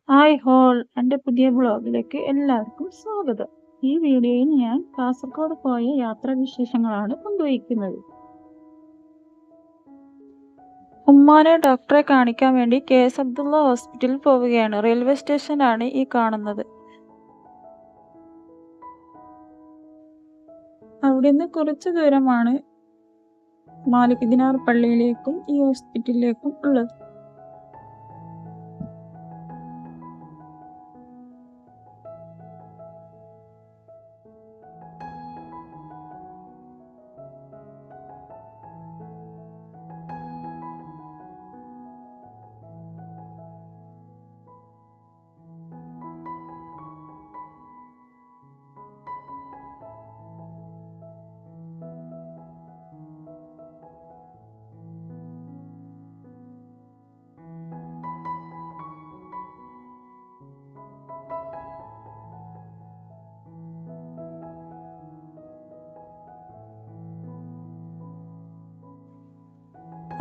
Hi whole, എൻ്റെ പുതിയ ബ്ലോഗിലേക്ക് എല്ലാവർക്കും സ്വാഗതം. ഈ വീഡിയോയിൽ ഞാൻ കാസർഗോഡ് പോയ യാത്രാവിശേഷങ്ങളാണ് പങ്കുവയ്ക്കുന്നത്. ഉമ്മാനെ ഡോക്ടറെ കാണിക്കാൻ വേണ്ടി KS അബ്ദുള്ള ഹോസ്പിറ്റലിൽ പോവുകയാണ്. റെയിൽവേ സ്റ്റേഷനാണ് ഈ കാണുന്നത്. അവിടെ നിന്ന് കുറച്ച് ദൂരമാണ് മാലിക് ദിനാർ പള്ളിയിലേക്കും ഈ ഹോസ്പിറ്റലിലേക്കും ഉള്ളത്.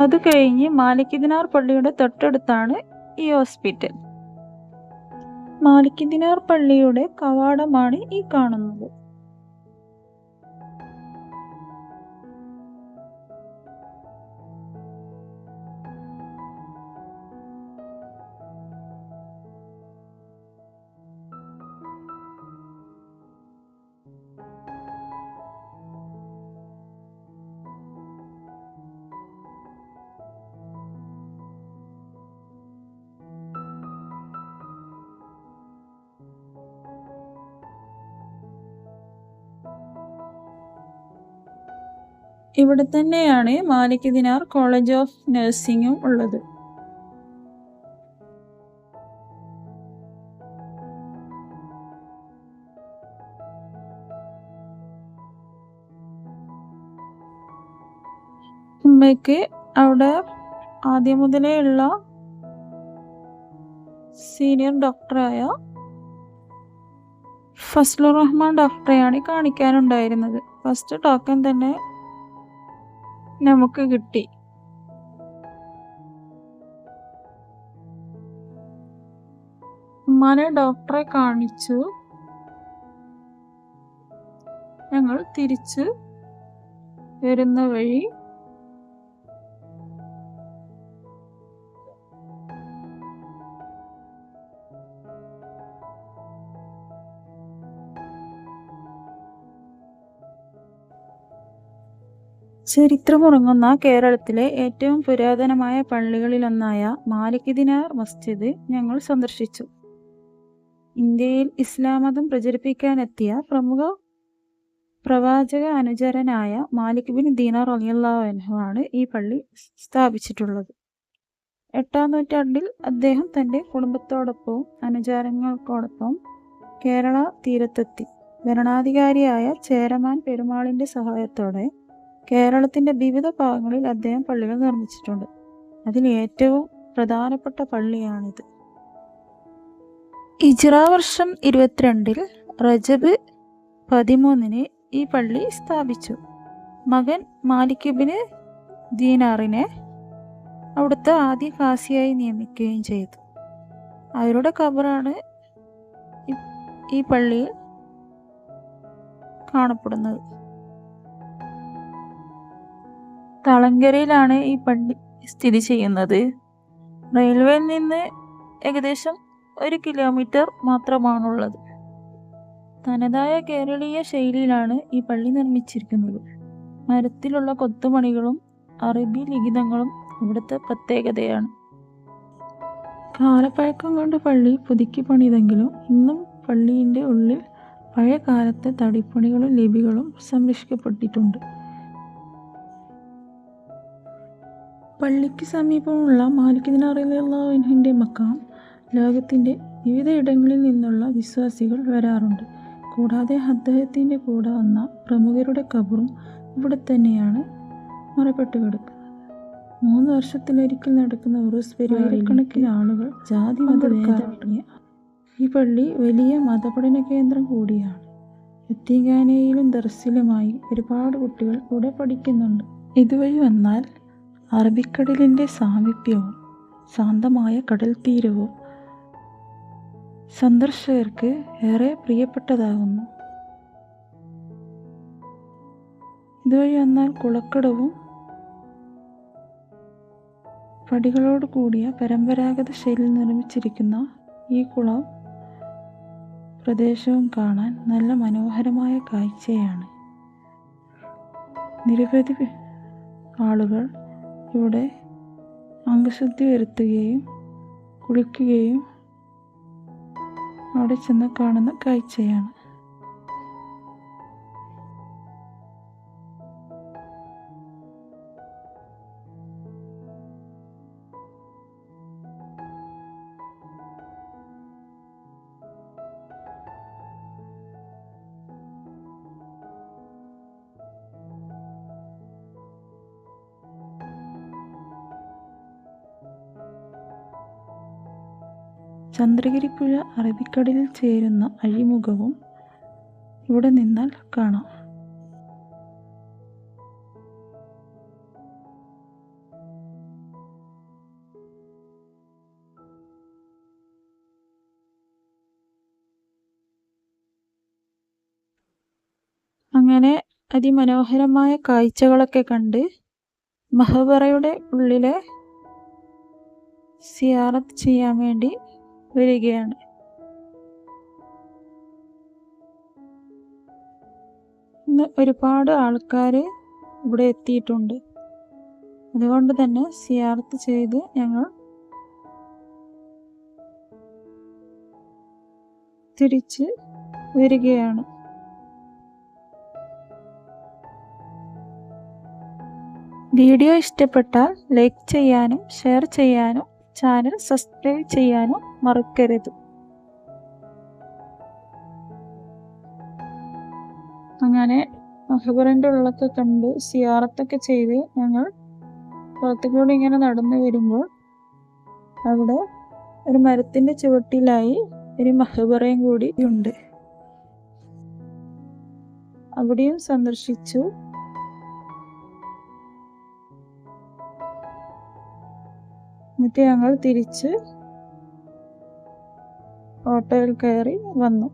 അത് കഴിഞ്ഞ് മാലിക് ദിനാർ പള്ളിയുടെ തൊട്ടടുത്താണ് ഈ ഹോസ്പിറ്റൽ. മാലിക് ദിനാർ പള്ളിയുടെ കവാടമാണ് ഈ കാണുന്നത്. ഇവിടെ തന്നെയാണ് മാലിക് ദിനാർ കോളേജ് ഓഫ് നഴ്സിംഗും ഉള്ളത്. ഉമ്മയ്ക്ക് അവിടെ ആദ്യം മുതലേ ഉള്ള സീനിയർ ഡോക്ടറായ ഫസ്ലുർ റഹ്മാൻ ഡോക്ടറെയാണ് കാണിക്കാനുണ്ടായിരുന്നത്. ഫസ്റ്റ് ടോക്കൺ തന്നെ നമുക്ക് കിട്ടി. ഉമ്മാനെ ഡോക്ടറെ കാണിച്ചു. ഞങ്ങൾ തിരിച്ച് വരുന്ന വഴി ചരിത്രമുറങ്ങുന്ന കേരളത്തിലെ ഏറ്റവും പുരാതനമായ പള്ളികളിലൊന്നായ മാലിക് ദിനാർ മസ്ജിദ് ഞങ്ങൾ സന്ദർശിച്ചു. ഇന്ത്യയിൽ ഇസ്ലാം മതം പ്രചരിപ്പിക്കാനെത്തിയ പ്രമുഖ പ്രവാചക അനുചരനായ മാലിക് ബിൻ ദീനാർ റളിയല്ലാഹു അൻഹു ആണ് ഈ പള്ളി സ്ഥാപിച്ചിട്ടുള്ളത്. 8-ാം നൂറ്റാണ്ടിൽ അദ്ദേഹം തൻ്റെ കുടുംബത്തോടൊപ്പവും അനുചരങ്ങൾക്കോടൊപ്പം കേരള തീരത്തെത്തി. ഭരണാധികാരിയായ ചേരമാൻ പെരുമാളിൻ്റെ സഹായത്തോടെ കേരളത്തിൻ്റെ വിവിധ ഭാഗങ്ങളിൽ അദ്ദേഹം പള്ളികൾ നിർമ്മിച്ചിട്ടുണ്ട്. അതിൽ ഏറ്റവും പ്രധാനപ്പെട്ട പള്ളിയാണിത്. ഹിജ്റ വർഷം 22 റജബ് 13 ഈ പള്ളി സ്ഥാപിച്ചു. മകൻ മാലിക് ബിൻ ദീനാറിനെ അവിടുത്തെ ആദ്യ ഖാസിയായി നിയമിക്കുകയും ചെയ്തു. അവരുടെ ഖബറാണ് ഈ പള്ളിയിൽ കാണപ്പെടുന്നത്. തളങ്കരയിലാണ് ഈ പള്ളി സ്ഥിതി ചെയ്യുന്നത്. റെയിൽവേയിൽ നിന്ന് ഏകദേശം 1 കിലോമീറ്റർ മാത്രമാണുള്ളത്. തനതായ കേരളീയ ശൈലിയിലാണ് ഈ പള്ളി നിർമ്മിച്ചിരിക്കുന്നത്. മരത്തിലുള്ള കൊത്തുപണികളും അറബി ലിഖിതങ്ങളും ഇവിടുത്തെ പ്രത്യേകതയാണ്. കാലപ്പഴക്കം കൊണ്ട് പള്ളി പുതുക്കി പണിതെങ്കിലും ഇന്നും പള്ളിയുടെ ഉള്ളിൽ പഴയ കാലത്തെ തടിപ്പണികളും ലിപികളും സംരക്ഷിക്കപ്പെട്ടിട്ടുണ്ട്. പള്ളിക്ക് സമീപമുള്ള മാലിക് ദിനാർ റളിയല്ലാഹു അൻഹുവിൻ്റെ മക്കാം ലോകത്തിൻ്റെ വിവിധ ഇടങ്ങളിൽ നിന്നുള്ള വിശ്വാസികൾ വരാറുണ്ട്. കൂടാതെ അദ്ദേഹത്തിൻ്റെ കൂടെ വന്ന പ്രമുഖരുടെ ഖബറും ഇവിടെ തന്നെയാണ് മറപ്പെട്ട് കിടക്കുന്നത്. 3 വർഷത്തിലൊരിക്കൽ നടക്കുന്ന ഉറൂസ് പരിപാടിക്കണക്കിന് ആളുകൾ ജാതി മതഭേദമന്യേ ഈ പള്ളി വലിയ മതപഠന കേന്ദ്രം കൂടിയാണ്. യത്തീംഖാനയിലും ദർസിലുമായി ഒരുപാട് കുട്ടികൾ ഇവിടെ പഠിക്കുന്നുണ്ട്. ഇതുവഴി വന്നാൽ അറബിക്കടലിൻ്റെ സാമീപ്യവും ശാന്തമായ കടൽ തീരവും സന്ദർശകർക്ക് ഏറെ പ്രിയപ്പെട്ടതാകുന്നു. ഇതുവഴി വന്നാൽ കുളക്കടവും പടികളോട് കൂടിയ പരമ്പരാഗത ശൈലിയിൽ നിർമ്മിച്ചിരിക്കുന്ന ഈ കുളം പ്രദേശവും കാണാൻ നല്ല മനോഹരമായ കാഴ്ചയാണ്. നിരവധി ആളുകൾ ഇവിടെ അംഗശുദ്ധി വരുത്തുകയും കുളിക്കുകയും അവിടെ ചെന്ന് കാണുന്ന കാഴ്ചയാണ്. ചന്ദ്രഗിരിപ്പുഴ അറബിക്കടലിൽ ചേരുന്ന അഴിമുഖവും ഇവിടെ നിന്നാൽ കാണാം. അങ്ങനെ അതിമനോഹരമായ കാഴ്ചകളൊക്കെ കണ്ട് മഹബറയുടെ ഉള്ളിലെ സിയാറത്ത് ചെയ്യാൻ വേണ്ടി വരികയാണ്. ഇന്ന് ഒരുപാട് ആൾക്കാർ ഇവിടെ എത്തിയിട്ടുണ്ട്. അതുകൊണ്ട് തന്നെ സിയാറത്ത് ചെയ്ത് ഞങ്ങൾ തിരിച്ച് വരികയാണ്. വീഡിയോ ഇഷ്ടപ്പെട്ടാൽ ലൈക്ക് ചെയ്യാനും ഷെയർ ചെയ്യാനും ചാനൽ സബ്സ്ക്രൈബ് ചെയ്യാനും മറക്കരുത്. അങ്ങനെ മഹബറിൻ്റെ ഉള്ളൊക്കെ കണ്ട് സിയാറത്തൊക്കെ ചെയ്ത് ഞങ്ങൾ പുറത്തുകൂടി ഇങ്ങനെ നടന്നു വരുമ്പോൾ അവിടെ ഒരു മരത്തിൻ്റെ ചുവട്ടിലായി ഒരു മഹബറയും കൂടി ഉണ്ട്. അവിടെയും സന്ദർശിച്ചു. എന്നിട്ട് ഞങ്ങൾ തിരിച്ച് ഓട്ടോയിൽ കയറി വന്നു.